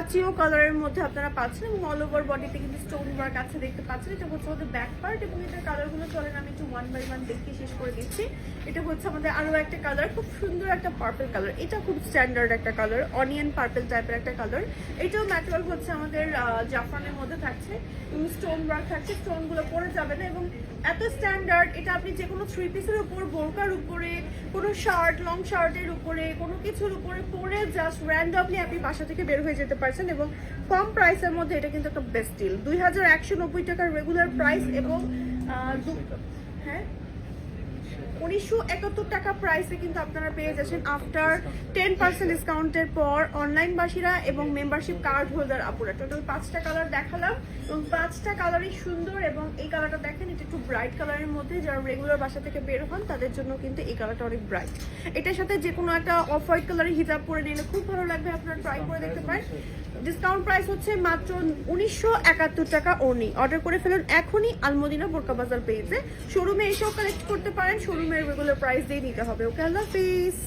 পিস্তাচিও কালারের মধ্যে আপনারা পাচ্ছেন এবং অল ওভার বডিতে কিন্তু স্টোন ওয়ার্ক আছে দেখতে পাচ্ছেন। এটা হচ্ছে আমাদের ব্যাক পার্ট এবং এটার কালারগুলো চলেন আমি একটু ওয়ান বাই ওয়ান দেখে শেষ করে দিচ্ছি। এটা হচ্ছে আমাদের আরও একটা কালার, খুব সুন্দর একটা পার্পল কালার। এটা খুব স্ট্যান্ডার্ড একটা কালার, অনিয়ন পার্পল টাইপের একটা কালার। এটাও ম্যাটেরিয়াল হচ্ছে আমাদের জাফরানের মধ্যে থাকছে এবং স্টোন ওয়ার্ক থাকছে, স্টোনগুলো পড়ে যাবে না এবং এত স্ট্যান্ডার্ড। এটা আপনি যে কোনো থ্রি পিসের উপর, বোরকার উপরে, কোনো শার্ট, লং শার্টের উপরে, কোনো কিছুর উপরে পরে জাস্ট র্যান্ডমলি আপনি বাসা থেকে বের হয়ে যেতে পারছেন এবং কম প্রাইসের মধ্যে এটা কিন্তু একটা বেস্ট ডিল। 2190 টাকার রেগুলার প্রাইস এবং হ্যাঁ 1971 টাকা প্রাইসে কিন্তু আপনারা পেয়ে যাচ্ছেন আফটার 10% ডিসকাউন্টের পর অনলাইনবাসীরা এবং মেম্বারশিপ কার্ড হোল্ডার আপুরা। টোটাল 5টা কালার দেখালাম এবং 5টা কালারই সুন্দর এবং এই কালারটা দেখেন এটা একটু ব্রাইট কালারের মধ্যে, যারা রেগুলার বাসা থেকে বের হন তাদের জন্য কিন্তু এই কালারটা অনেক ব্রাইট। এটার সাথে যে কোনো একটা অফ হোয়াইট কালারের হিজাব পরে নিলে খুব ভালো লাগবে, আপনারা ট্রাই করে দেখতে পারেন। ডিসকাউন্ট প্রাইস হচ্ছে মাত্র 1971 টাকা অনলি। অর্ডার করে ফেলুন এখনই আলমদিনা বোরকা বাজার পেজে। শোরুমে এসেও কালেক্ট করতে পারেন, শোরুমের রেগুলার প্রাইস দিয়ে নিতে হবে। ওকে, আল্লাহ হাফিজ।